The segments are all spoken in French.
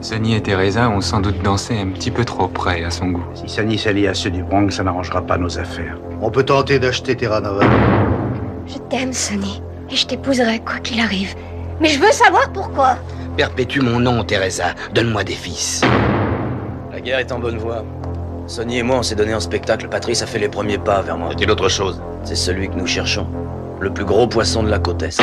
Sonny et Teresa ont sans doute dansé un petit peu trop près à son goût. Si Sonny s'allie à ceux du Bronx, ça n'arrangera pas nos affaires. On peut tenter d'acheter Terra Nova. Je t'aime, Sonny, et je t'épouserai quoi qu'il arrive. Mais je veux savoir pourquoi. Perpétue mon nom, Teresa. Donne-moi des fils. La guerre est en bonne voie. Sonny et moi, on s'est donné un spectacle. Patrice a fait les premiers pas vers moi. Y a-t-il autre chose? C'est celui que nous cherchons. Le plus gros poisson de la côte Est.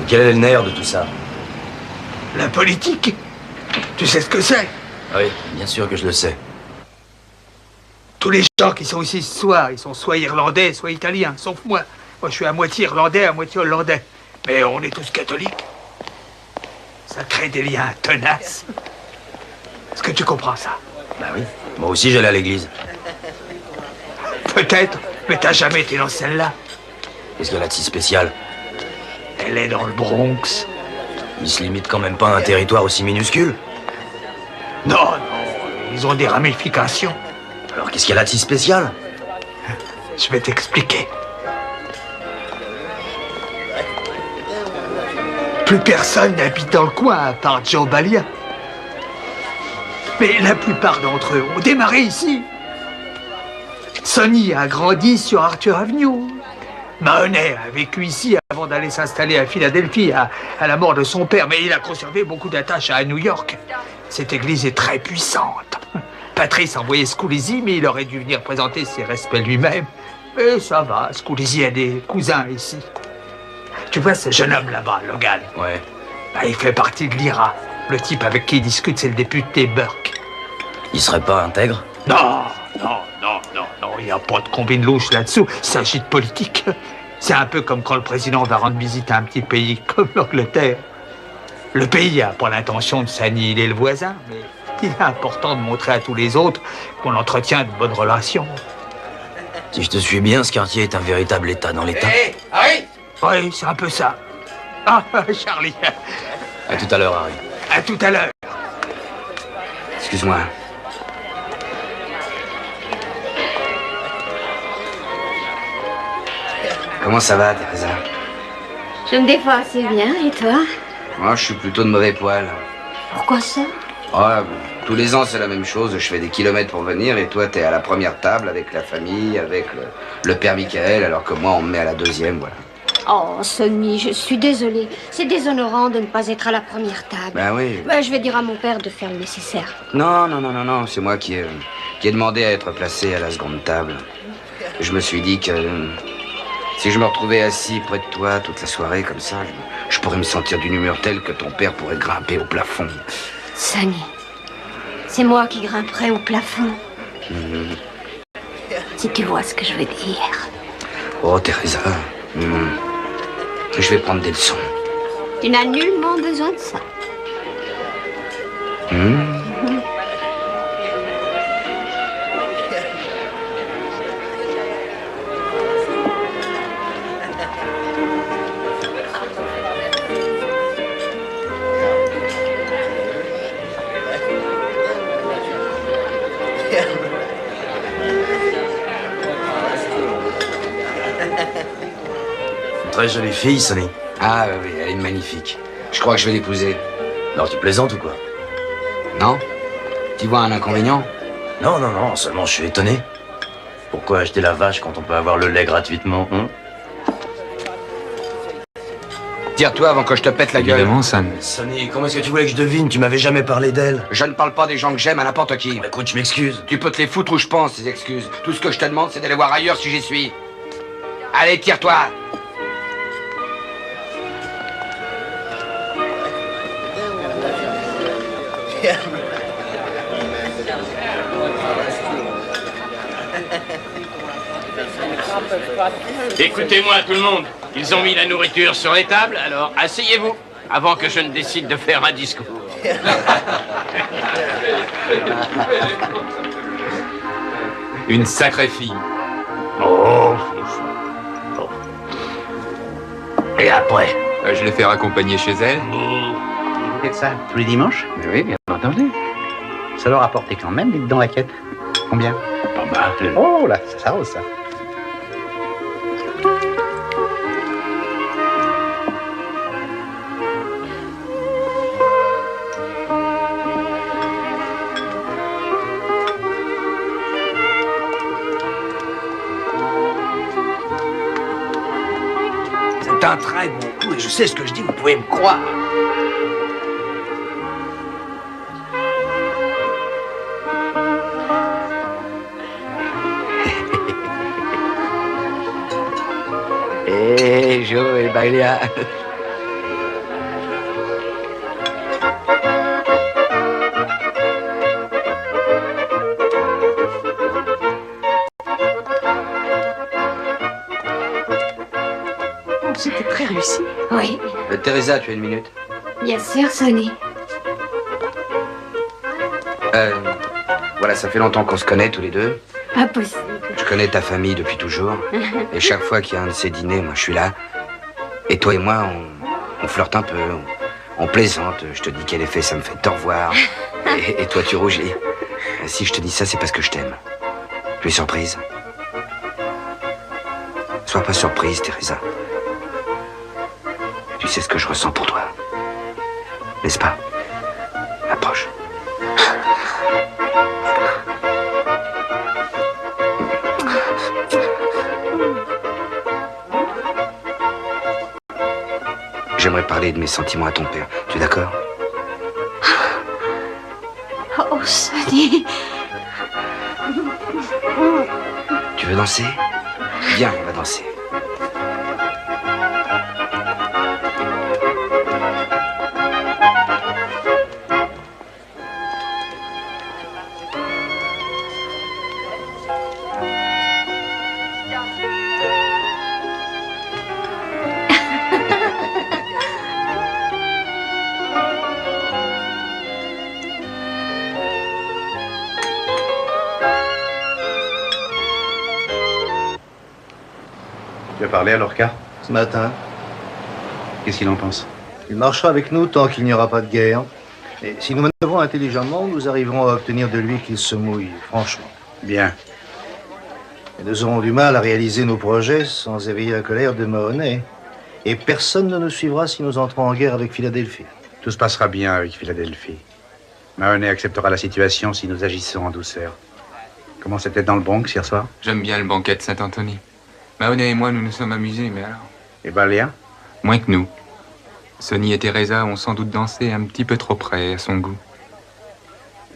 Quel est le nerf de tout ça? La politique. Tu sais ce que c'est? Oui, bien sûr que je le sais. Tous les gens qui sont ici ce soir, ils sont soit irlandais, soit italiens, sauf moi. Moi, je suis à moitié irlandais, à moitié hollandais. Mais on est tous catholiques. Ça crée des liens tenaces. Est-ce que tu comprends ça? Bah oui. Moi aussi, j'allais à l'église. Peut-être, mais t'as jamais été dans celle-là. Qu'est-ce qu'il y a là de si spécial? Elle est dans le Bronx. Il se limite quand même pas à un territoire aussi minuscule. Non, non, ils ont des ramifications. Alors qu'est-ce qu'il y a là de si spécial? Je vais t'expliquer. Plus personne n'habite dans le coin à part Joe Balia. Mais la plupart d'entre eux ont démarré ici. Sonny a grandi sur Arthur Avenue. Mahoney a vécu ici avant d'aller s'installer à Philadelphie à la mort de son père, mais il a conservé beaucoup d'attaches à New York. Cette église est très puissante. Patrice a envoyé Scoulisi, mais il aurait dû venir présenter ses respects lui-même. Mais ça va, Scoulisi a des cousins ici. Tu vois ce jeune homme là-bas, Logan? Ouais. Bah, il fait partie de l'IRA. Le type avec qui il discute, c'est le député Burke. Il serait pas intègre? Non, il n'y a pas de combine louche là-dessous. Il s'agit de politique. C'est un peu comme quand le président va rendre visite à un petit pays comme l'Angleterre. Le pays n'a pas l'intention de s'annihiler le voisin, mais il est important de montrer à tous les autres qu'on entretient de bonnes relations. Si je te suis bien, ce quartier est un véritable état dans l'état. Hé, Harry! Oui, c'est un peu ça. Ah, Charlie. À tout à l'heure, Harry. À tout à l'heure. Excuse-moi. Comment ça va, Teresa? Je me défends assez bien, et toi? Moi, je suis plutôt de mauvais poil. Pourquoi ça? Ouais, tous les ans, c'est la même chose. Je fais des kilomètres pour venir et toi, t'es à la première table avec la famille, avec le père Michael, alors que moi, on me met à la deuxième, voilà. Oh, Sonny, je suis désolée. C'est déshonorant de ne pas être à la première table. Ben oui. Ben, je vais dire à mon père de faire le nécessaire. Non, c'est moi qui ai demandé à être placé à la seconde table. Je me suis dit que si je me retrouvais assis près de toi toute la soirée comme ça, je pourrais me sentir d'une humeur telle que ton père pourrait grimper au plafond. Sonny, c'est moi qui grimperai au plafond. Si tu vois ce que je veux dire. Oh, Teresa. Je vais prendre des leçons. Tu n'as nullement besoin de ça. Une très jolie fille, Sonny. Ah oui, elle est magnifique. Je crois que je vais l'épouser. Alors tu plaisantes ou quoi? Non? Tu vois un inconvénient? Non, non, non, seulement je suis étonné. Pourquoi acheter la vache quand on peut avoir le lait gratuitement, hein? Tire-toi avant que je te pète la gueule. Évidemment, ça ne... Sonny, comment est-ce que tu voulais que je devine? Tu m'avais jamais parlé d'elle. Je ne parle pas des gens que j'aime à n'importe qui. Bah, écoute, je m'excuse. Tu peux te les foutre où je pense, ces excuses. Tout ce que je te demande, c'est d'aller voir ailleurs si j'y suis. Allez, tire-toi! Écoutez-moi tout le monde, ils ont mis la nourriture sur les tables, alors asseyez-vous, avant que je ne décide de faire un discours. Une sacrée fille. Oh. Et après? Je l'ai fait raccompagner chez elle. Vous faites ça tous les dimanches? Oui, bien entendu. Ça leur a apporté quand même, dites dans la quête. Combien? Pas mal. Oh là, ça rose ça. C'est un très bon coup et je sais ce que je dis, vous pouvez me croire. Eh, Joe et Baglia. C'était très réussi. Oui, Teresa, tu as une minute? bien sûr, Sonny. Voilà, ça fait longtemps qu'on se connaît tous les deux. Pas possible. Je connais ta famille depuis toujours. Et chaque fois qu'il y a un de ces dîners, moi je suis là. Et toi et moi, on flirte un peu. On plaisante. Je te dis quel effet ça me fait de te revoir. Et toi tu rougis. Si je te dis ça, c'est parce que je t'aime. Tu es surprise? Sois pas surprise, Teresa. Tu sais ce que je ressens pour toi. N'est-ce pas? Approche. J'aimerais parler de mes sentiments à ton père. Tu es d'accord? Oh, Sonny. Tu veux danser? Viens, on va danser. Tu as parlé à Lorca? Ce matin, Qu'est-ce qu'il en pense? il marchera avec nous tant qu'il n'y aura pas de guerre. Et si nous manœuvrons intelligemment, nous arriverons à obtenir de lui qu'il se mouille, franchement. Bien. Et nous aurons du mal à réaliser nos projets sans éveiller la colère de Mahoney. Et personne ne nous suivra si nous entrons en guerre avec Philadelphie. Tout se passera bien avec Philadelphie. Mahoney acceptera la situation si nous agissons en douceur. Comment c'était dans le Bronx hier soir? J'aime bien le banquet de Saint-Anthony. Mahoney et moi, nous nous sommes amusés, mais alors... Et Baglia? Moins que nous. Sonny et Teresa ont sans doute dansé un petit peu trop près à son goût.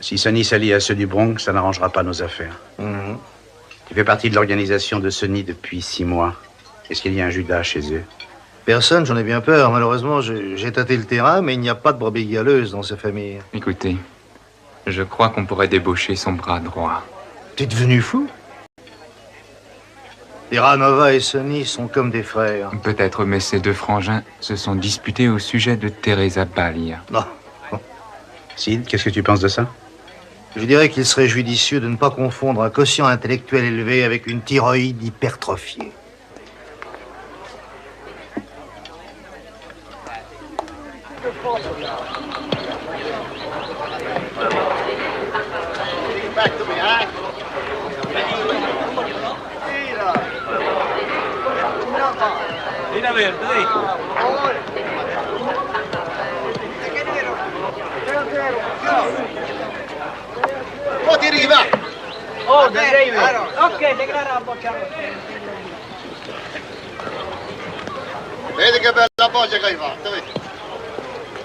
Si Sonny s'allie à ceux du Bronx, ça n'arrangera pas nos affaires. Tu fais partie de l'organisation de Sonny depuis 6 mois. Est-ce qu'il y a un Judas chez eux? Personne, j'en ai bien peur. Malheureusement, j'ai tâté le terrain, mais il n'y a pas de brebis galeuses dans ces familles. Écoutez, je crois qu'on pourrait débaucher son bras droit. T'es devenu fou? Terra Nova et Sonny sont comme des frères. Peut-être, mais ces deux frangins se sont disputés au sujet de Teresa Baglia. Non. Sid, qu'est-ce que tu penses de ça? Je dirais qu'il serait judicieux de ne pas confondre un quotient intellectuel élevé avec une thyroïde hypertrophiée.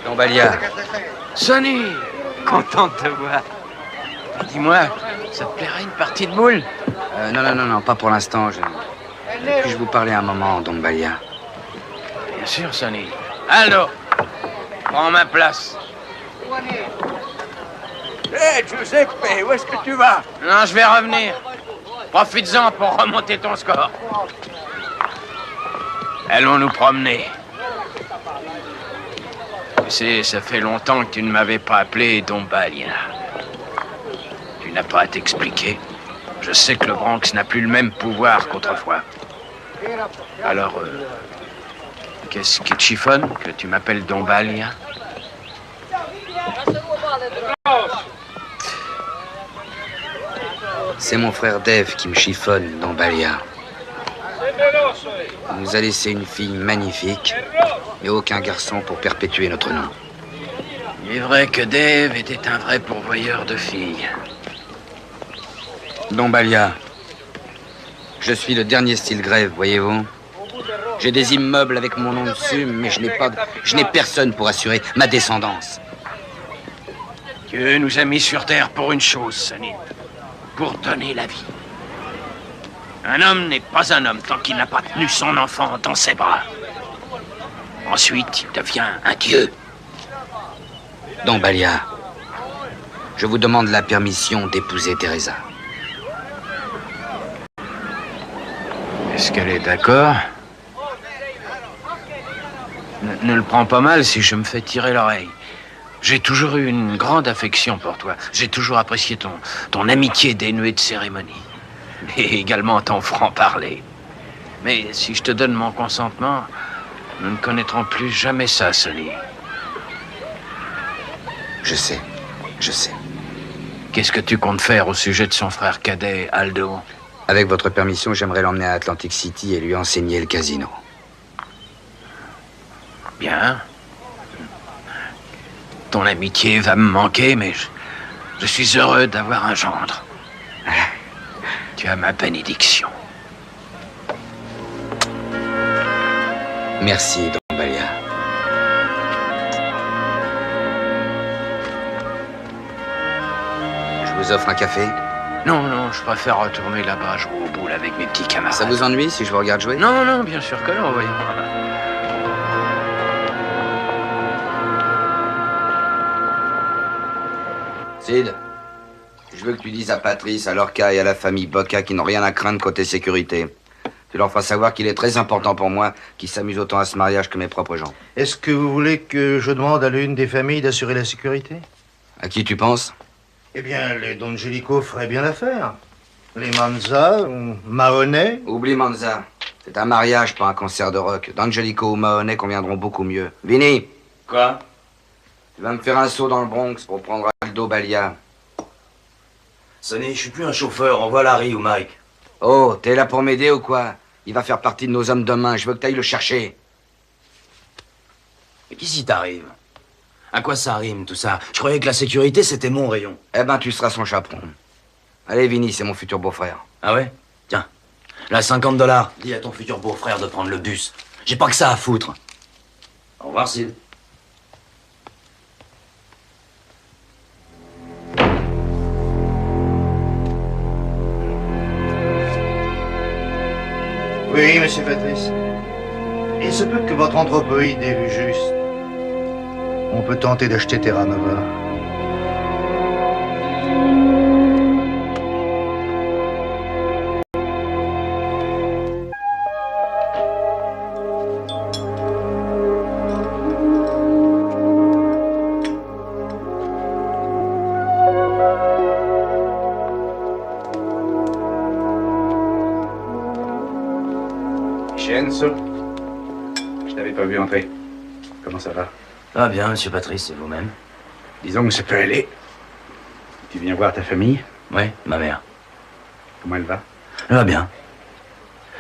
Don Baglia. Sonny, content de te voir. Dis-moi, ça te plairait une partie de boule? Non, pas pour l'instant. Puis-je vous parler un moment, Don Baglia? Bien sûr, Sonny. Allô, prends ma place. Hé, Giuseppe, où est-ce que tu vas? Non, je vais revenir. Profites-en pour remonter ton score. Allons nous promener. Tu sais, ça fait longtemps que tu ne m'avais pas appelé Don Baglia. Tu n'as pas à t'expliquer. Je sais que le Bronx n'a plus le même pouvoir qu'autrefois. Alors, qu'est-ce qui te chiffonne que tu m'appelles Don Baglia? C'est mon frère Dave qui me chiffonne, Don Baglia. Il nous a laissé une fille magnifique, mais aucun garçon pour perpétuer notre nom. Il est vrai que Dave était un vrai pourvoyeur de filles. Don Baglia, je suis le dernier style grève, voyez-vous. J'ai des immeubles avec mon nom dessus, mais je n'ai personne pour assurer ma descendance. Dieu nous a mis sur terre pour une chose, Sonny. Pour donner la vie. Un homme n'est pas un homme tant qu'il n'a pas tenu son enfant dans ses bras. Ensuite, il devient un dieu. Don Baglia, je vous demande la permission d'épouser Teresa. Est-ce qu'elle est d'accord? Ne le prends pas mal si je me fais tirer l'oreille. J'ai toujours eu une grande affection pour toi. J'ai toujours apprécié ton amitié dénuée de cérémonie. Et également ton franc-parler. Mais si je te donne mon consentement, nous ne connaîtrons plus jamais ça, Sonny. Je sais. Qu'est-ce que tu comptes faire au sujet de son frère cadet, Aldo? Avec votre permission, j'aimerais l'emmener à Atlantic City et lui enseigner le casino. Bien. Ton amitié va me manquer, mais je suis heureux d'avoir un gendre. Tu as ma bénédiction. Merci, Don Baglia. Je vous offre un café? Non, je préfère retourner là-bas jouer aux boules avec mes petits camarades. Ça vous ennuie si je vous regarde jouer? Non, bien sûr que non, voyons. Sid, je veux que tu dises à Patrice, à Lorca et à la famille Bocca qu'ils n'ont rien à craindre côté sécurité. Tu leur feras savoir qu'il est très important pour moi qu'ils s'amusent autant à ce mariage que mes propres gens. Est-ce que vous voulez que je demande à l'une des familles d'assurer la sécurité? À qui tu penses? Eh bien, les D'Angelico feraient bien l'affaire. Les Manza, ou Mahoney. Oublie Manza. C'est un mariage, pas un concert de rock. D'Angelico ou Mahoney conviendront beaucoup mieux. Vinny! Quoi? Tu vas me faire un saut dans le Bronx pour prendre Aldo Baglia. Sonny, je suis plus un chauffeur, envoie Larry ou Mike. Oh, t'es là pour m'aider ou quoi? Il va faire partie de nos hommes de main, je veux que t'ailles le chercher. Mais qu'est-ce qui t'arrive? À quoi ça rime, tout ça? Je croyais que la sécurité, c'était mon rayon. Eh ben, tu seras son chaperon. Allez, Vinny, c'est mon futur beau-frère. Ah ouais? Tiens, là, $50. Dis à ton futur beau-frère de prendre le bus. J'ai pas que ça à foutre. Au revoir, Sid. Oui, monsieur Patrice. Il se peut que votre anthropoïde ait vu juste. On peut tenter d'acheter Terra Nova. Vincenzo. Je t'avais pas vu entrer. Comment ça va? Ah bien, monsieur Patrice, et vous-même? Disons que ça peut aller. Tu viens voir ta famille? Oui, ma mère. Comment elle va? Elle va bien.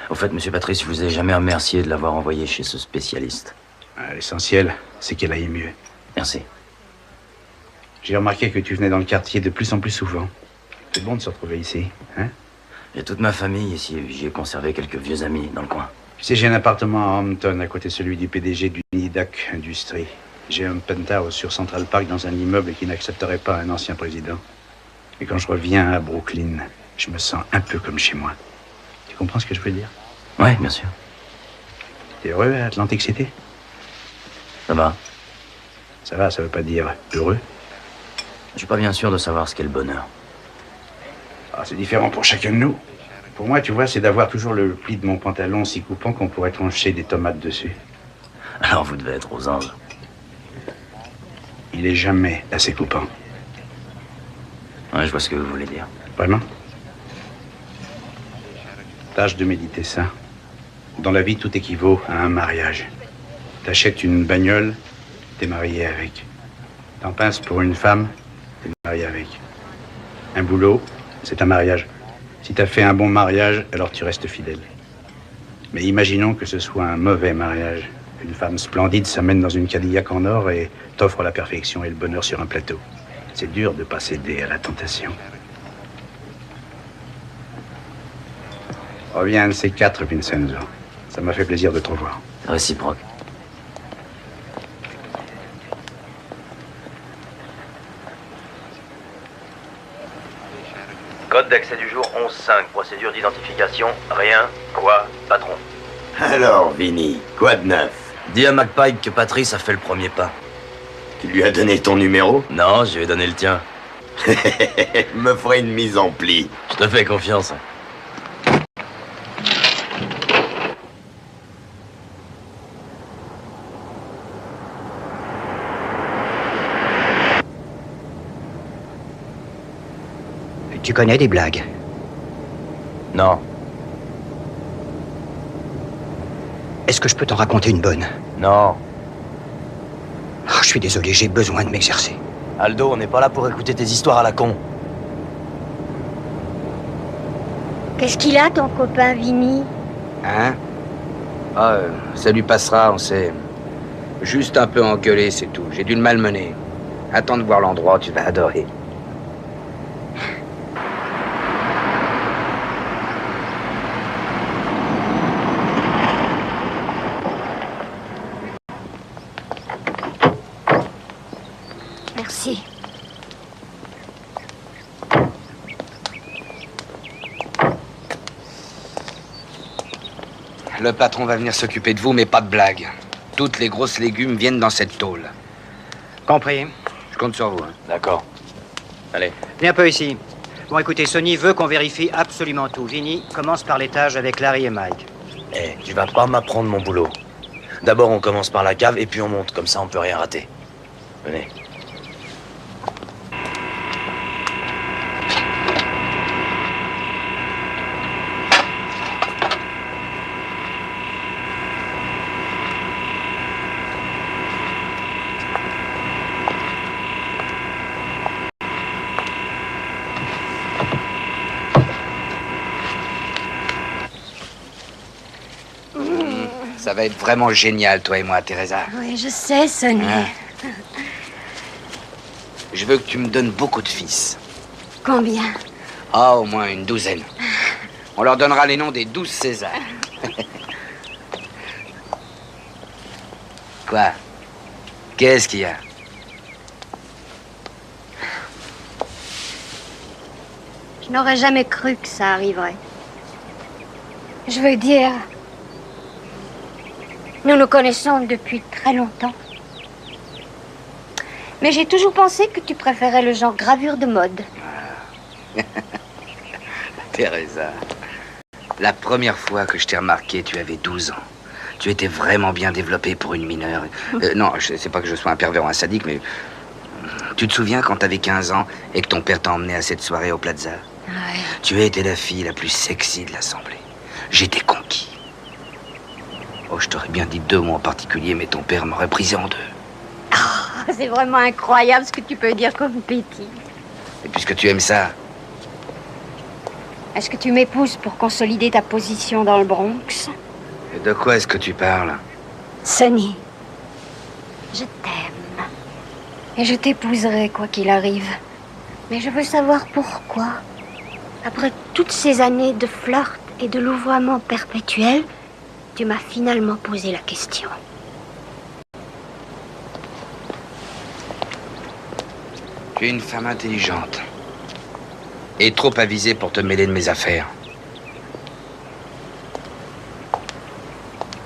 Au fait, monsieur Patrice, je vous ai jamais remercié de l'avoir envoyé chez ce spécialiste. L'essentiel, c'est qu'elle aille mieux. Merci. J'ai remarqué que tu venais dans le quartier de plus en plus souvent. C'est bon de se retrouver ici, hein? J'ai toute ma famille ici, j'y ai conservé quelques vieux amis dans le coin. Tu sais, j'ai un appartement à Hampton, à côté de celui du PDG du Nidac Industries. J'ai un penthouse sur Central Park dans un immeuble qui n'accepterait pas un ancien président. Et quand je reviens à Brooklyn, je me sens un peu comme chez moi. Tu comprends ce que je veux dire? Oui, bien sûr. T'es heureux à Atlantic City? Ça va. Ça va, ça veut pas dire heureux. Je suis pas bien sûr de savoir ce qu'est le bonheur. Ah, c'est différent pour chacun de nous. Pour moi, tu vois, c'est d'avoir toujours le pli de mon pantalon si coupant qu'on pourrait trancher des tomates dessus. Alors vous devez être aux anges. Il est jamais assez coupant. Ouais, je vois ce que vous voulez dire. Vraiment? Tâche de méditer ça. Dans la vie, tout équivaut à un mariage. T'achètes une bagnole, t'es marié avec. T'en pinces pour une femme, t'es marié avec. Un boulot, c'est un mariage. Si t'as fait un bon mariage, alors tu restes fidèle. Mais imaginons que ce soit un mauvais mariage. Une femme splendide s'amène dans une Cadillac en or et t'offre la perfection et le bonheur sur un plateau. C'est dur de pas céder à la tentation. Reviens un de ces quatre, Vincenzo. Ça m'a fait plaisir de te revoir. Réciproque. Code d'accès du jour 11.5. Procédure d'identification. Rien. Quoi, patron? Alors, Vinny, quoi de neuf? Dis à McPike que Patrice a fait le premier pas. Tu lui as donné ton numéro? Non, je lui ai donné le tien. Me ferai une mise en pli. Je te fais confiance. Tu connais des blagues? Non. Est-ce que je peux t'en raconter une bonne? Non. Oh, je suis désolé, j'ai besoin de m'exercer. Aldo, on n'est pas là pour écouter tes histoires à la con. Qu'est-ce qu'il a, ton copain Vinny? Hein? Ah, ça lui passera, on sait. Juste un peu engueulé, c'est tout. J'ai dû le malmener. Attends de voir l'endroit, tu vas adorer. Merci. Le patron va venir s'occuper de vous, mais pas de blague. Toutes les grosses légumes viennent dans cette tôle. Compris. Je compte sur vous. Hein. D'accord. Allez. Viens un peu ici. Bon, écoutez, Sonny veut qu'on vérifie absolument tout. Vinny, commence par l'étage avec Larry et Mike. Eh, tu vas pas m'apprendre mon boulot. D'abord, on commence par la cave et puis on monte. Comme ça, on peut rien rater. Venez. Ça va être vraiment génial, toi et moi, Teresa. Oui, je sais, Sonny. Hein? Je veux que tu me donnes beaucoup de fils. Combien? Ah, au moins une douzaine. On leur donnera les noms des 12 Césars. Quoi? Qu'est-ce qu'il y a? Je n'aurais jamais cru que ça arriverait. Je veux dire, nous nous connaissons depuis très longtemps. Mais j'ai toujours pensé que tu préférais le genre gravure de mode. Teresa, la première fois que je t'ai remarqué, tu avais 12 ans. Tu étais vraiment bien développée pour une mineure. Non, c'est pas que je sois un pervers ou un sadique, mais... Tu te souviens quand t'avais 15 ans et que ton père t'a emmené à cette soirée au Plaza? Ouais. Tu étais la fille la plus sexy de l'assemblée. J'étais conquis. Oh, je t'aurais bien dit 2 mots en particulier, mais ton père m'aurait brisé en 2. Oh, c'est vraiment incroyable ce que tu peux dire comme Betty. Et puisque tu aimes ça, Est-ce que tu m'épouses pour consolider ta position dans le Bronx? et de quoi est-ce que tu parles? Sonny, je t'aime. Et je t'épouserai quoi qu'il arrive. Mais je veux savoir pourquoi. Après toutes ces années de flirt et de louvoiement perpétuel, tu m'as finalement posé la question. Tu es une femme intelligente. Et trop avisée pour te mêler de mes affaires.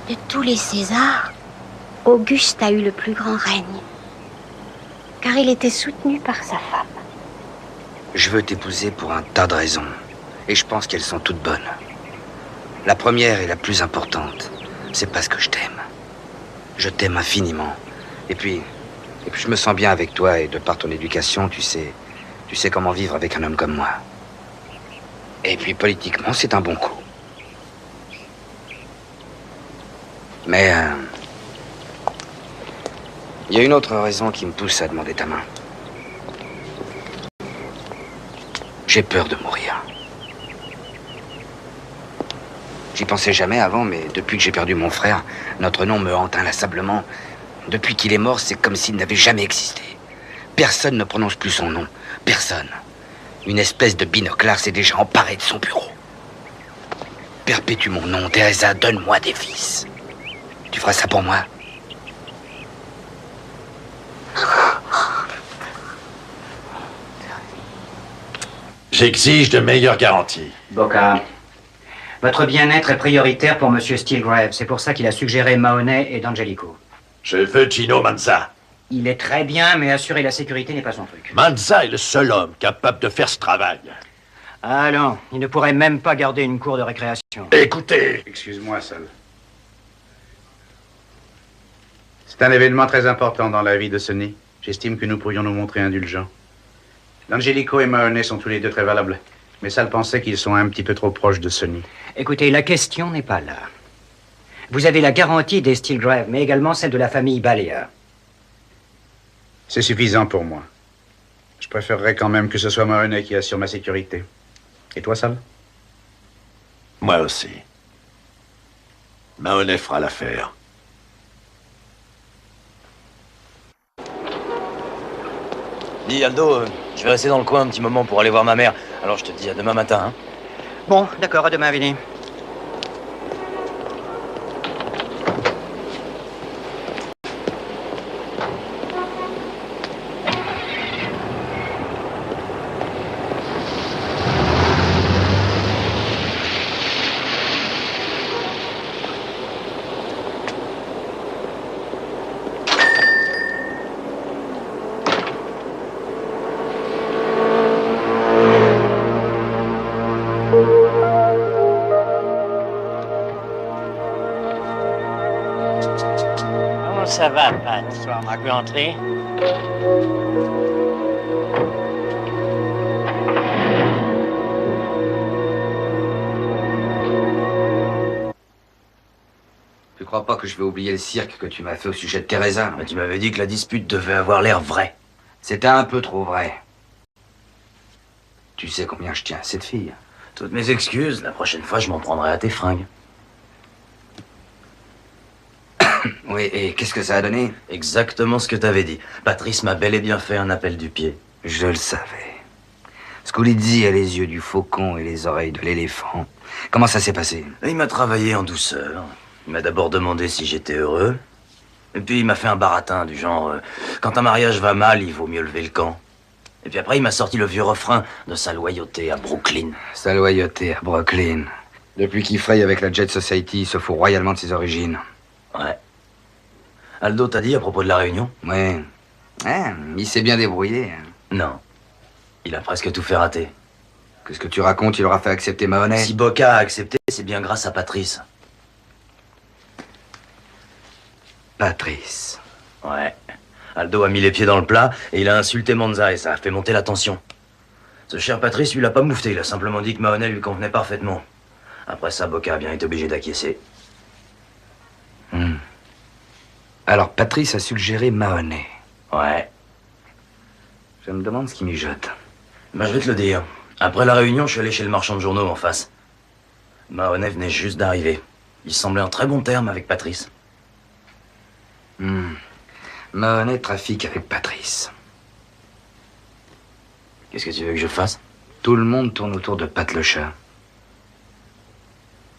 De tous les Césars, Auguste a eu le plus grand règne. Car il était soutenu par sa femme. Je veux t'épouser pour un tas de raisons. Et je pense qu'elles sont toutes bonnes. La première et la plus importante, c'est parce que je t'aime. Je t'aime infiniment. Et puis je me sens bien avec toi et de par ton éducation, tu sais comment vivre avec un homme comme moi. Et puis politiquement, c'est un bon coup. Mais il y a une autre raison qui me pousse à demander ta main. J'ai peur de mourir. J'y pensais jamais avant, mais depuis que j'ai perdu mon frère, notre nom me hante inlassablement. Depuis qu'il est mort, c'est comme s'il n'avait jamais existé. Personne ne prononce plus son nom. Personne. Une espèce de binoclard s'est déjà emparé de son bureau. Perpétue mon nom, Teresa, donne-moi des fils. Tu feras ça pour moi? J'exige de meilleures garanties. Boca, votre bien-être est prioritaire pour Monsieur Steelgrave. C'est pour ça qu'il a suggéré Mahoney et D'Angelico. Je veux Gino Manza. Il est très bien, mais assurer la sécurité n'est pas son truc. Manza est le seul homme capable de faire ce travail. Ah non, il ne pourrait même pas garder une cour de récréation. Écoutez. Excuse-moi, Sal. C'est un événement très important dans la vie de Sonny. J'estime que nous pourrions nous montrer indulgents. D'Angelico et Mahoney sont tous les deux très valables. Mais Sal pensait qu'ils sont un petit peu trop proches de Sonny. Écoutez, la question n'est pas là. Vous avez la garantie des Steelgrave, mais également celle de la famille Balea. C'est suffisant pour moi. Je préférerais quand même que ce soit Mahoney qui assure ma sécurité. Et toi, Sal? Moi aussi. Mahoney fera l'affaire. Dis, Aldo, je vais rester dans le coin un petit moment pour aller voir ma mère. Alors je te dis à demain matin, hein. Bon, d'accord, à demain, Vinny. Ça va, Pat? Soir, ma entrée. Tu crois pas que je vais oublier le cirque que tu m'as fait au sujet de Teresa? Mais tu m'avais dit que la dispute devait avoir l'air vraie. C'était un peu trop vrai. Tu sais combien je tiens à cette fille. Toutes mes excuses, la prochaine fois je m'en prendrai à tes fringues. Oui, et qu'est-ce que ça a donné? Exactement ce que t'avais dit. Patrice m'a bel et bien fait un appel du pied. Je le savais. Sculizzi a les yeux du faucon et les oreilles de l'éléphant. Comment ça s'est passé? Il m'a travaillé en douceur. Il m'a d'abord demandé si j'étais heureux. Et puis il m'a fait un baratin du genre quand un mariage va mal, il vaut mieux lever le camp. Et puis après il m'a sorti le vieux refrain de sa loyauté à Brooklyn. Sa loyauté à Brooklyn. Depuis qu'il fraye avec la Jet Society, il se fout royalement de ses origines. Ouais. Aldo t'a dit à propos de la réunion? Ouais. Il s'est bien débrouillé. Non. Il a presque tout fait rater. Qu'est-ce que tu racontes? Il aura fait accepter Mahoney? Si Boca a accepté, c'est bien grâce à Patrice. Patrice. Ouais. Aldo a mis les pieds dans le plat et il a insulté Manza et ça a fait monter la tension. Ce cher Patrice, lui, l'a pas moufté. Il a simplement dit que Mahoney lui convenait parfaitement. Après ça, Boca a bien été obligé d'acquiescer. Alors, Patrice a suggéré Mahoney. Ouais. Je me demande ce qui mijote. Ben, je vais te le dire. Après la réunion, je suis allé chez le marchand de journaux en face. Mahoney venait juste d'arriver. Il semblait en très bon terme avec Patrice. Mahoney trafique avec Patrice. Qu'est-ce que tu veux que je fasse? Tout le monde tourne autour de Pat le chat.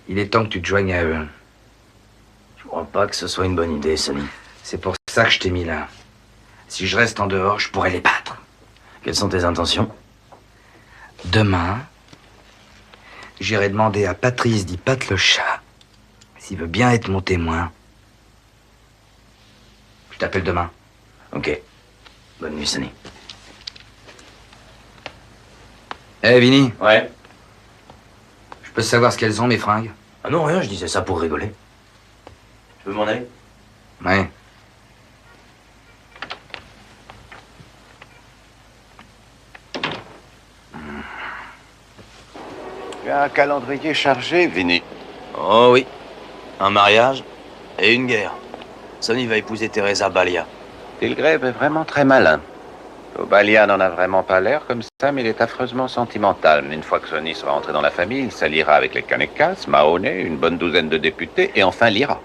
Il est temps que tu te joignes à eux. Je crois pas que ce soit une bonne idée, Sonny. C'est pour ça que je t'ai mis là. Si je reste en dehors, je pourrais les battre. Quelles sont tes intentions? Demain, j'irai demander à Patrice dit Pat le chat s'il veut bien être mon témoin. Je t'appelle demain. Ok. Bonne nuit, Sonny. Eh, Vinny? Ouais. Je peux savoir ce qu'elles ont, mes fringues? Ah non, rien, je disais ça pour rigoler. Tu veux m'en aller? Ouais. Tu as un calendrier chargé, Vinny. Oh oui. Un mariage et une guerre. Sonny va épouser Teresa Balia. Tilgrave est vraiment très malin. Balia n'en a vraiment pas l'air comme ça, mais il est affreusement sentimental. Une fois que Sonny sera entré dans la famille, il s'alliera avec les Kanekas, Mahoney, une bonne douzaine de députés, et enfin l'Ira.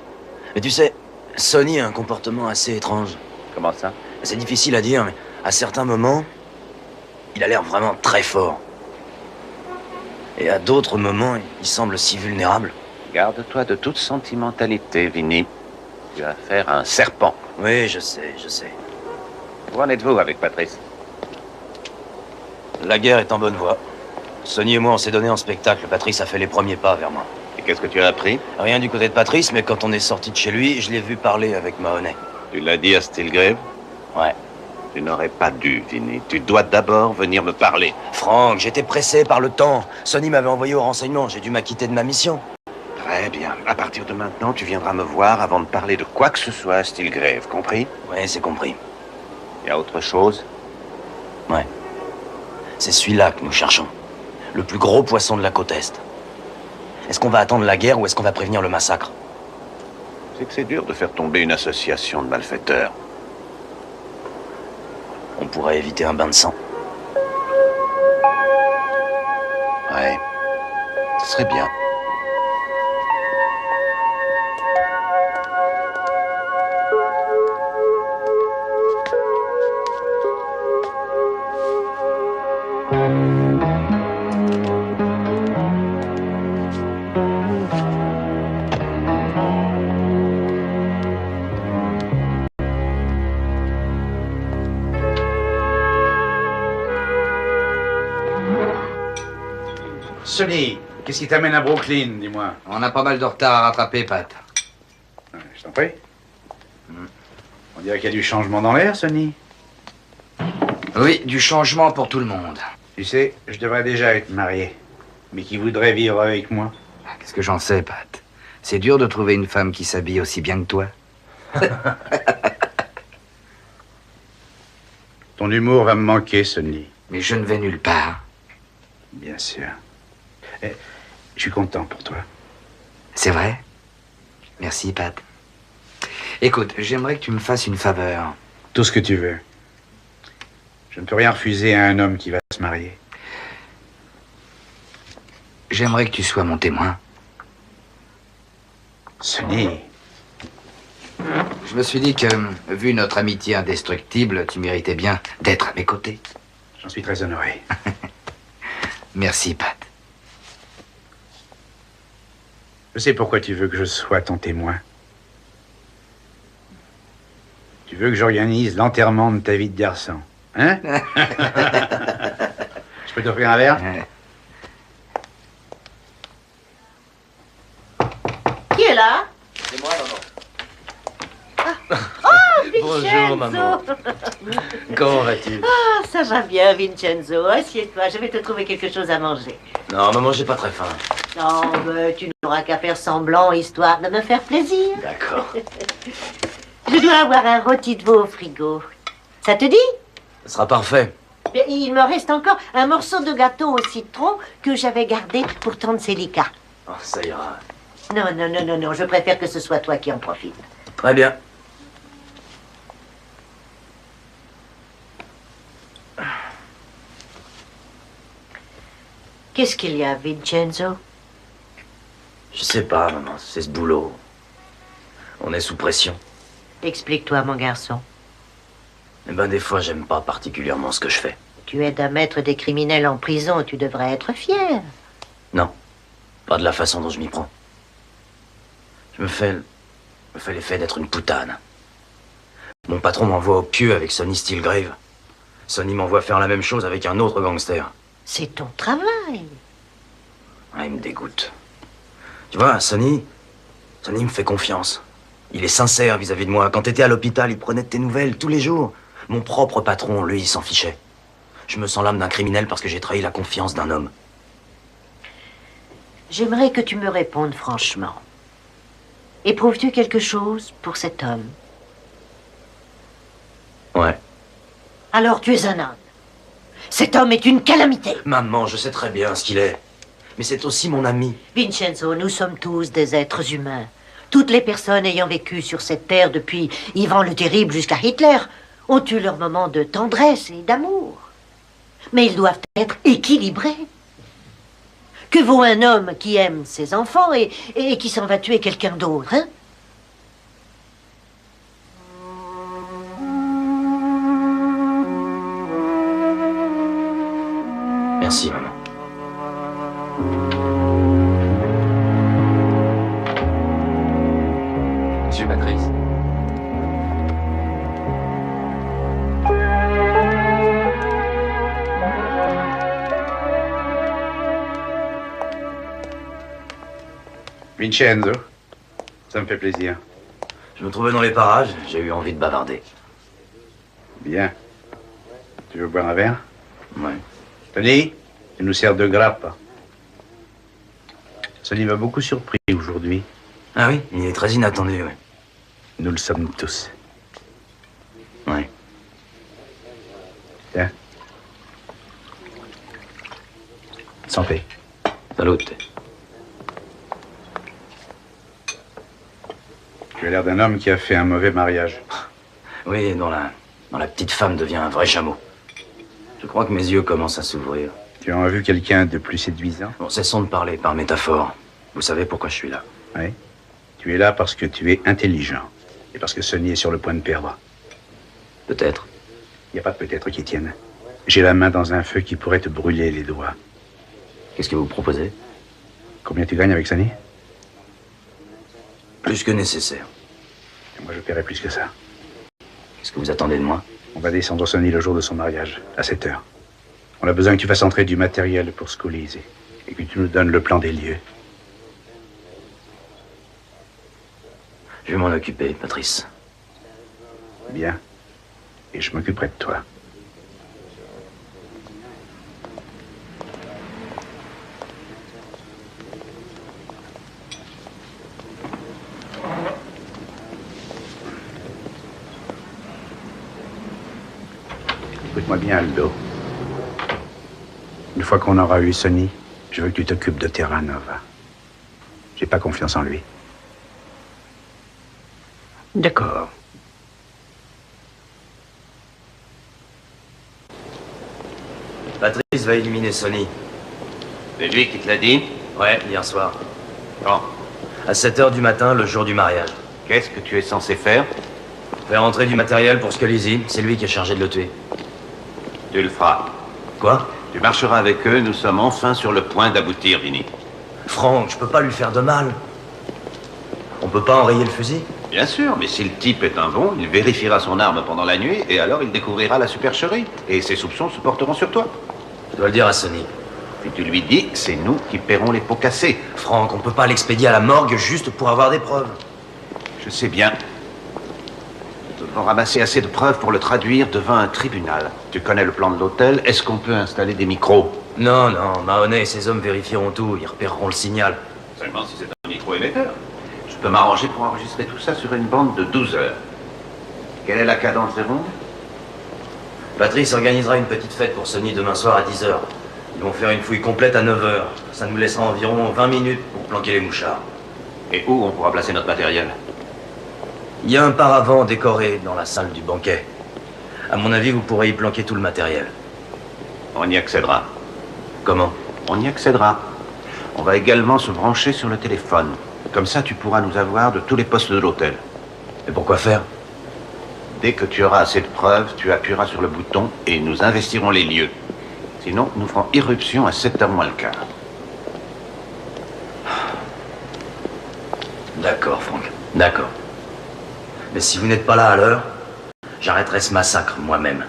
Mais tu sais, Sonny a un comportement assez étrange. Comment ça? C'est difficile à dire, mais à certains moments, il a l'air vraiment très fort. Et à d'autres moments, il semble si vulnérable. Garde-toi de toute sentimentalité, Vinny. Tu as affaire à un serpent. Oui, je sais, je sais. Où en êtes-vous avec Patrice? La guerre est en bonne voie. Sonny et moi, on s'est donné en spectacle. Patrice a fait les premiers pas vers moi. Et qu'est-ce que tu as appris? Rien du côté de Patrice, mais quand on est sorti de chez lui, je l'ai vu parler avec Mahoney. Tu l'as dit à Stilgrave? Ouais. Tu n'aurais pas dû, Vinny. Tu dois d'abord venir me parler. Franck, j'étais pressé par le temps. Sonny m'avait envoyé au renseignement. J'ai dû m'acquitter de ma mission. Très bien. À partir de maintenant, tu viendras me voir avant de parler de quoi que ce soit à Stilgrave, compris? Ouais, c'est compris. Il y a autre chose? Ouais. C'est celui-là que nous cherchons. Le plus gros poisson de la côte Est. Est-ce qu'on va attendre la guerre ou est-ce qu'on va prévenir le massacre? C'est que c'est dur de faire tomber une association de malfaiteurs. On pourrait éviter un bain de sang. Ouais. Ce serait bien. Sonny, qu'est-ce qui t'amène à Brooklyn, dis-moi? On a pas mal de retard à rattraper, Pat. Je t'en prie. On dirait qu'il y a du changement dans l'air, Sonny. Oui, du changement pour tout le monde. Tu sais, je devrais déjà être marié. Mais qui voudrait vivre avec moi? Qu'est-ce que j'en sais, Pat? C'est dur de trouver une femme qui s'habille aussi bien que toi. Ton humour va me manquer, Sonny. Mais je ne vais nulle part. Bien sûr. Eh, je suis content pour toi. C'est vrai? Merci, Pat. Écoute, j'aimerais que tu me fasses une faveur. Tout ce que tu veux. Je ne peux rien refuser à un homme qui va se marier. J'aimerais que tu sois mon témoin. Sonny. Je me suis dit que, vu notre amitié indestructible, tu méritais bien d'être à mes côtés. J'en suis très honoré. Merci, Pat. Je sais pourquoi tu veux que je sois ton témoin. Tu veux que j'organise l'enterrement de ta vie de garçon. Hein? Je peux t'offrir un verre? Qui est là? C'est moi, maman. Oh, Bonjour, Vincenzo. maman. Comment vas-tu? Ah, ça va bien, Vincenzo. Assieds-toi, je vais te trouver quelque chose à manger. Non, maman, j'ai pas très faim. Non, mais tu n'auras qu'à faire semblant, histoire de me faire plaisir. D'accord. Je dois avoir un rôti de veau au frigo. Ça te dit? Ce sera parfait. Mais il me reste encore un morceau de gâteau au citron que j'avais gardé pour Tante Célica. Oh, ça ira. Non, non, non, non, non, je préfère que ce soit toi qui en profites. Très bien. Qu'est-ce qu'il y a, Vincenzo? Je sais pas, maman, c'est ce boulot. On est sous pression. Explique-toi, mon garçon. Eh ben, des fois, j'aime pas particulièrement ce que je fais. Tu aides à mettre des criminels en prison, tu devrais être fier. Non, pas de la façon dont je m'y prends. Je me fais l'effet d'être une poutane. Mon patron m'envoie au pieu avec Sonny Steelgrave. Sonny m'envoie faire la même chose avec un autre gangster. C'est ton travail. Ah, il me dégoûte. Tu vois, Sonny me fait confiance. Il est sincère vis-à-vis de moi. Quand t'étais à l'hôpital, il prenait de tes nouvelles tous les jours. Mon propre patron, lui, il s'en fichait. Je me sens l'âme d'un criminel parce que j'ai trahi la confiance d'un homme. J'aimerais que tu me répondes franchement. Éprouves-tu quelque chose pour cet homme? Ouais. Alors tu es un homme. Cet homme est une calamité. Maman, je sais très bien ce qu'il est. Mais c'est aussi mon ami. Vincenzo, nous sommes tous des êtres humains. Toutes les personnes ayant vécu sur cette terre depuis Ivan le Terrible jusqu'à Hitler ont eu leur moment de tendresse et d'amour. Mais ils doivent être équilibrés. Que vaut un homme qui aime ses enfants et qui s'en va tuer quelqu'un d'autre, hein? Merci, maman. Monsieur Patrice. Vincenzo, ça me fait plaisir. Je me trouvais dans les parages, j'ai eu envie de bavarder. Bien. Tu veux boire un verre? Ouais. Tony, tu nous sers de grappe. Sonny m'a beaucoup surpris aujourd'hui. Ah oui, il est très inattendu, oui. Nous le sommes tous. Oui. Tiens. Santé. Salut. Tu as l'air d'un homme qui a fait un mauvais mariage. Oui, dont la petite femme devient un vrai chameau. Je crois que mes yeux commencent à s'ouvrir. Tu en as vu quelqu'un de plus séduisant? Bon, cessons de parler par métaphore. Vous savez pourquoi je suis là. Oui. Tu es là parce que tu es intelligent. Et parce que Sonny est sur le point de perdre. Peut-être. Il n'y a pas de peut-être qui tienne. J'ai la main dans un feu qui pourrait te brûler les doigts. Qu'est-ce que vous proposez? Combien tu gagnes avec Sonny? Plus que nécessaire. Et moi, je paierai plus que ça. Qu'est-ce que vous attendez de moi? On va descendre Sonny le jour de son mariage, à 7 heures. On a besoin que tu fasses entrer du matériel pour Scully's et que tu nous donnes le plan des lieux. Je vais m'en occuper, Patrice. Bien. Et je m'occuperai de toi. Écoute-moi bien, Aldo. Une fois qu'on aura eu Sonny, je veux que tu t'occupes de Terranova. J'ai pas confiance en lui. D'accord. Patrice va éliminer Sonny. C'est lui qui te l'a dit? Ouais, hier soir. Quand? À 7 heures du matin, le jour du mariage. Qu'est-ce que tu es censé faire? Faire entrer du matériel pour Scully. C'est lui qui est chargé de le tuer. Tu le feras. Quoi? Tu marcheras avec eux, nous sommes enfin sur le point d'aboutir, Vinny. Franck, je peux pas lui faire de mal. On peut pas enrayer le fusil? Bien sûr, mais si le type est un bon, il vérifiera son arme pendant la nuit et alors il découvrira la supercherie. Et ses soupçons se porteront sur toi. Je dois le dire à Sonny. Puis tu lui dis, c'est nous qui paierons les pots cassés. Franck, on peut pas l'expédier à la morgue juste pour avoir des preuves. Je sais bien. Nous devons ramasser assez de preuves pour le traduire devant un tribunal. Tu connais le plan de l'hôtel, est-ce qu'on peut installer des micros? Non, Mahoney et ses hommes vérifieront tout, ils repéreront le signal. Seulement si c'est un micro-émetteur. Je peux m'arranger pour enregistrer tout ça sur une bande de 12 heures. Quelle est la cadence des rondes? Patrice organisera une petite fête pour Sonny demain soir à 10 heures. Ils vont faire une fouille complète à 9 heures. Ça nous laissera environ 20 minutes pour planquer les mouchards. Et où on pourra placer notre matériel? Il y a un paravent décoré dans la salle du banquet. À mon avis, vous pourrez y planquer tout le matériel. On y accédera. Comment? On y accédera. On va également se brancher sur le téléphone. Comme ça, tu pourras nous avoir de tous les postes de l'hôtel. Et pourquoi faire? Dès que tu auras assez de preuves, tu appuieras sur le bouton et nous investirons les lieux. Sinon, nous ferons irruption à 7h moins le quart. D'accord, Franck. D'accord. Mais si vous n'êtes pas là à l'heure, j'arrêterai ce massacre moi-même.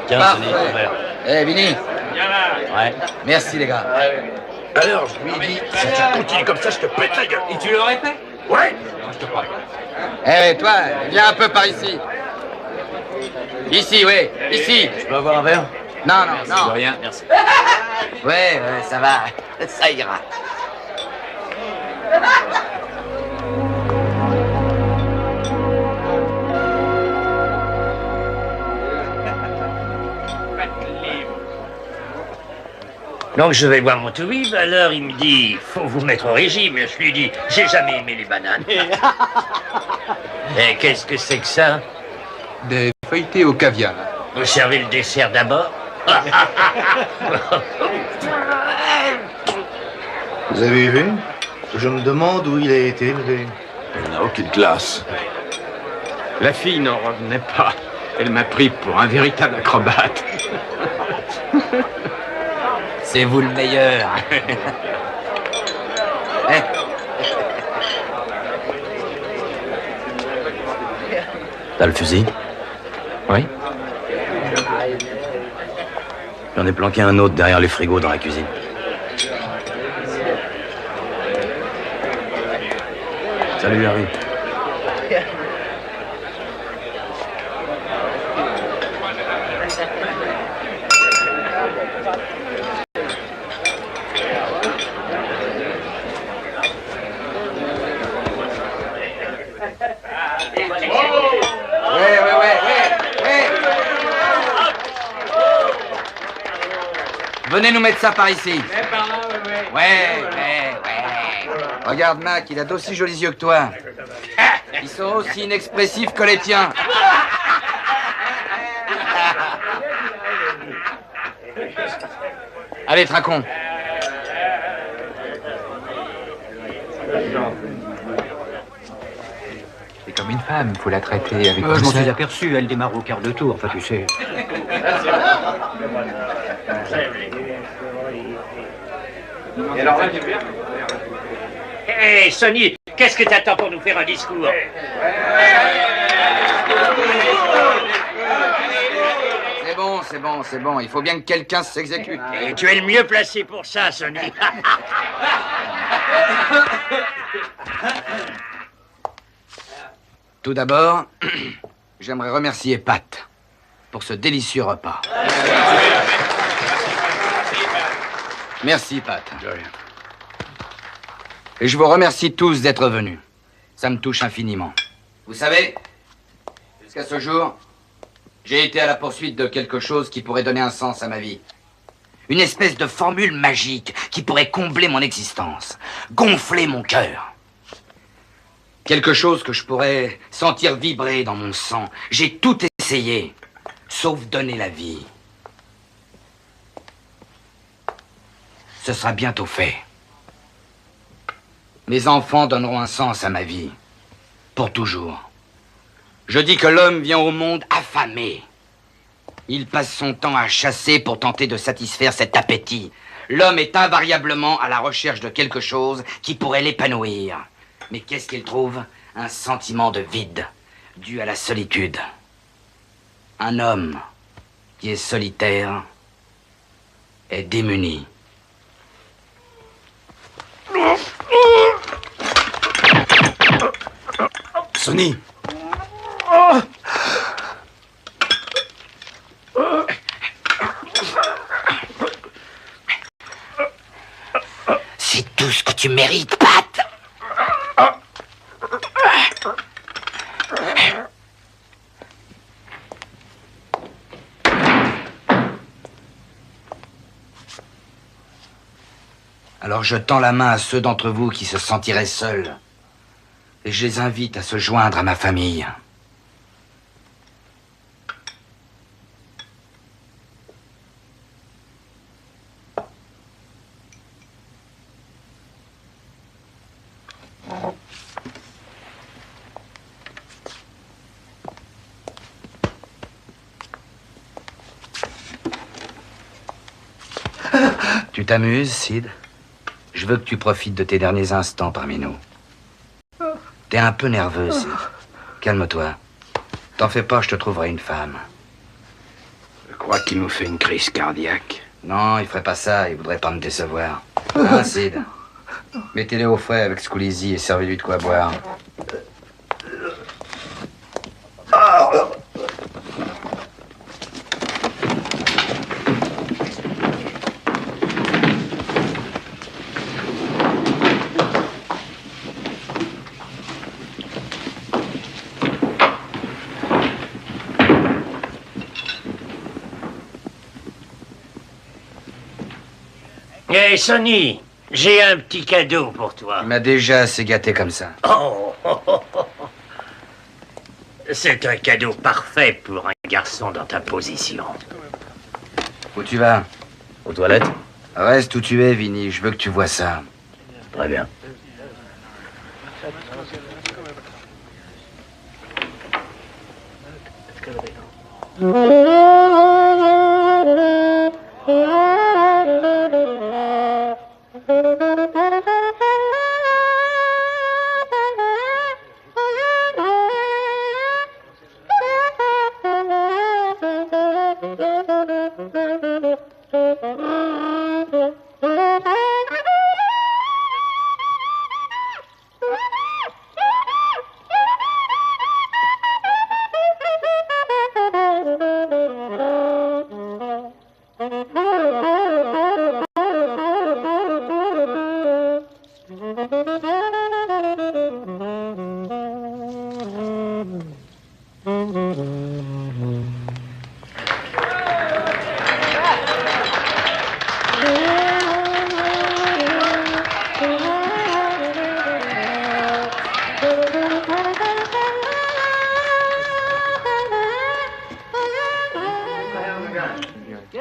Tiens, Sonny, ton verre. Eh, Vinny. Ouais. Merci, les gars. Alors, je lui ai dit, si tu continues comme ça, je te pète la gueule. Et tu l'aurais fait? Ouais. Non, je te crois. Eh, toi, viens un peu par ici. Ici, oui, ici. Je peux avoir un verre? Non, non, Merci, non. de rien, merci. Ouais, ça va. Ça ira. Donc je vais voir mon toubib, alors il me dit, faut vous mettre au régime. Je lui dis, j'ai jamais aimé les bananes. Et qu'est-ce que c'est que ça? Des feuilletés au caviar. Vous servez le dessert d'abord? Vous avez vu? Je me demande où il a été élevé. Il n'a aucune classe. La fille n'en revenait pas. Elle m'a pris pour un véritable acrobate. C'est vous le meilleur. T'as le fusil? Oui. J'en ai planqué un autre derrière les frigos dans la cuisine. Salut, Harry. Venez nous mettre ça par ici. Ouais. Regarde, Mac, il a d'aussi jolis yeux que toi. Ils sont aussi inexpressifs que les tiens. Allez, Tracon. C'est comme une femme, faut la traiter avec Je m'en douceur. suis aperçu, elle démarre au quart de tour, enfin tu sais. Hé, Sonny, qu'est-ce que t'attends pour nous faire un discours? C'est bon. Il faut bien que quelqu'un s'exécute. Et tu es le mieux placé pour ça, Sonny. Tout d'abord, j'aimerais remercier Pat pour ce délicieux repas. Merci, Pat. De rien. Et je vous remercie tous d'être venus. Ça me touche infiniment. Vous savez, jusqu'à ce jour, j'ai été à la poursuite de quelque chose qui pourrait donner un sens à ma vie. Une espèce de formule magique qui pourrait combler mon existence, gonfler mon cœur. Quelque chose que je pourrais sentir vibrer dans mon sang. J'ai tout essayé, sauf donner la vie. Ce sera bientôt fait. Mes enfants donneront un sens à ma vie. Pour toujours. Je dis que l'homme vient au monde affamé. Il passe son temps à chasser pour tenter de satisfaire cet appétit. L'homme est invariablement à la recherche de quelque chose qui pourrait l'épanouir. Mais qu'est-ce qu'il trouve? Un sentiment de vide, dû à la solitude. Un homme qui est solitaire est démuni. Sonny! C'est tout ce que tu mérites, Pat! Alors je tends la main à ceux d'entre vous qui se sentiraient seuls. Et je les invite à se joindre à ma famille. Tu t'amuses, Sid? Je veux que tu profites de tes derniers instants parmi nous. T'es un peu nerveux, Sid. Calme-toi. T'en fais pas, je te trouverai une femme. Je crois qu'il nous fait une crise cardiaque. Non, il ferait pas ça, il voudrait pas me décevoir. Hein, Sid? Mettez-les au frais avec Squeezie et servez-lui de quoi boire. Hé, Sonny, j'ai un petit cadeau pour toi. Il m'a déjà assez gâté comme ça. Oh, oh, oh, oh. C'est un cadeau parfait pour un garçon dans ta position. Où tu vas? Aux toilettes? Reste où tu es, Vinny. Je veux que tu vois ça. Très bien.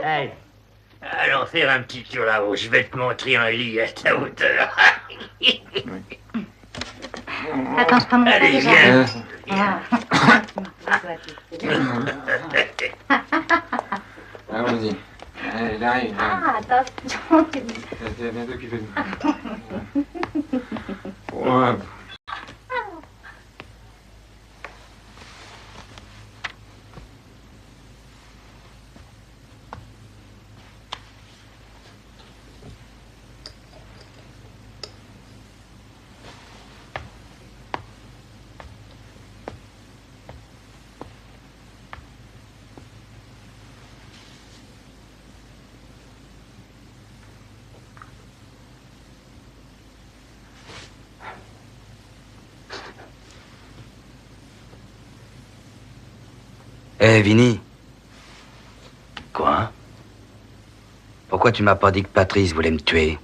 Hey, allons faire un petit tour là-haut. Je vais te montrer un lit à ta hauteur. Attends, c'est pas mon Allez, déjà. viens. Allons-y. Allez, il arrive. Ah, attention. C'est bientôt qu'il fait ouais. Hé, Vinny. Quoi? Pourquoi tu m'as pas dit que Patrice voulait me tuer?